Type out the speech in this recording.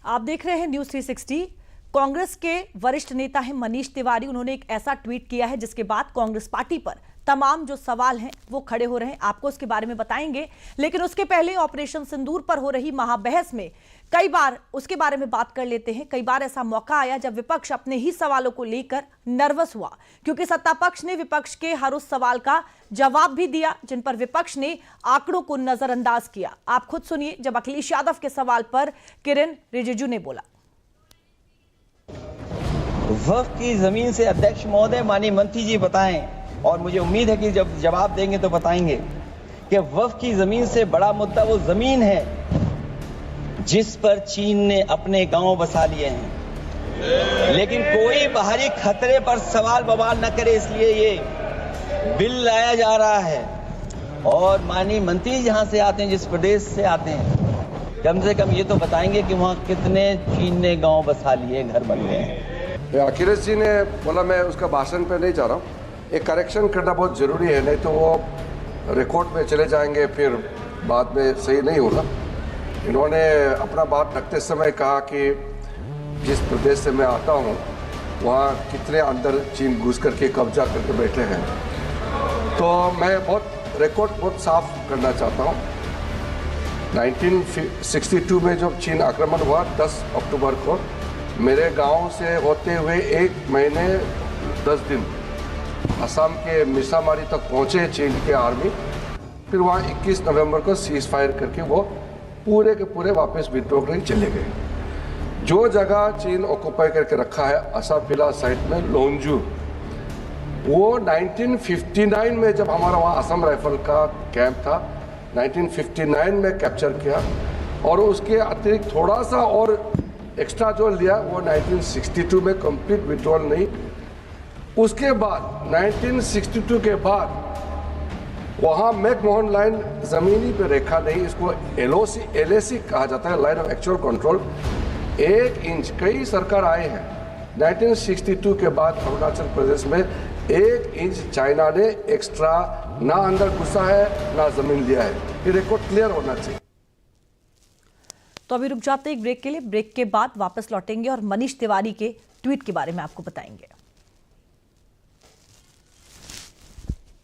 आप देख रहे हैं न्यूज 360। कांग्रेस के वरिष्ठ नेता हैं मनीष तिवारी। उन्होंने एक ऐसा ट्वीट किया है जिसके बाद कांग्रेस पार्टी पर तमाम जो सवाल हैं वो खड़े हो रहे हैं। आपको उसके बारे में बताएंगे, लेकिन उसके पहले ऑपरेशन सिंदूर पर हो रही महाबहस में कई बार उसके बारे में बात कर लेते हैं। कई बार ऐसा मौका आया जब विपक्ष अपने ही सवालों को लेकर नर्वस हुआ, क्योंकि सत्ता पक्ष ने विपक्ष के हर उस सवाल का जवाब भी दिया जिन पर विपक्ष ने आंकड़ों को नजरअंदाज किया। आप खुद सुनिए जब अखिलेश यादव के सवाल पर किरण रिजिजू ने बोला। वक्फ की जमीन से अध्यक्ष महोदय माननीय मंत्री जी बताएं, और मुझे उम्मीद है कि जब जवाब देंगे तो बताएंगे कि वक्फ की जमीन से बड़ा मुद्दा वो जमीन है जिस पर चीन ने अपने गांव बसा लिए हैं, लेकिन कोई बाहरी खतरे पर सवाल बवाल न करे, इसलिए ये बिल लाया जा रहा है। और माननीय मंत्री जहां से आते हैं, जिस प्रदेश से आते हैं, कम से कम ये तो बताएंगे कि वहां कितने चीन ने गांव बसा लिए, घर बन गए हैं। अखिलेश जी ने बोला, मैं उसका भाषण पे नहीं जा रहा हूँ। एक करेक्शन करना बहुत ज़रूरी है, नहीं तो वो रिकॉर्ड में चले जाएंगे, फिर बाद में सही नहीं होगा। इन्होंने अपना बात रखते समय कहा कि जिस प्रदेश से मैं आता हूँ वहाँ कितने अंदर चीन घुस करके कब्जा करके बैठे हैं। तो मैं रिकॉर्ड बहुत साफ करना चाहता हूँ। 1962 में जब चीन आक्रमण हुआ 10 अक्टूबर को, मेरे गांव से होते हुए 1 महीने 10 दिन असम के मिसामारी तक पहुंचे चीन के आर्मी। फिर वहाँ 21 नवंबर को सीज फायर करके वो पूरे के पूरे वापस विड्रॉ करके चले गए। जो जगह चीन ऑक्युपाई करके रखा है असम फिलहाल साइट में लोंजू, वो 1959 में जब हमारा वहाँ असम राइफल का कैंप था, 1959 में कैप्चर किया, और उसके अतिरिक्त थोड़ा सा और एक्स्ट्रा जो लिया वो 1962 में कंप्लीट विड्रॉल नहीं। उसके बाद 1962 के बाद वहाँ मैकमोहन लाइन ज़मीनी पे रेखा नहीं, इसको LAC कहा जाता है, line of actual control. 1 inch, कई सरकार आए हैं 1962 के बाद अरुणाचल प्रदेश में 1 इंच चाइना ने एक्स्ट्रा ना अंदर घुसा है ना जमीन लिया है। ये रिकॉर्ड क्लियर होना चाहिए। तो अभी रुक जाते हैं एक ब्रेक के लिए। ब्रेक के बाद वापस लौटेंगे और मनीष तिवारी के ट्वीट के बारे में आपको बताएंगे।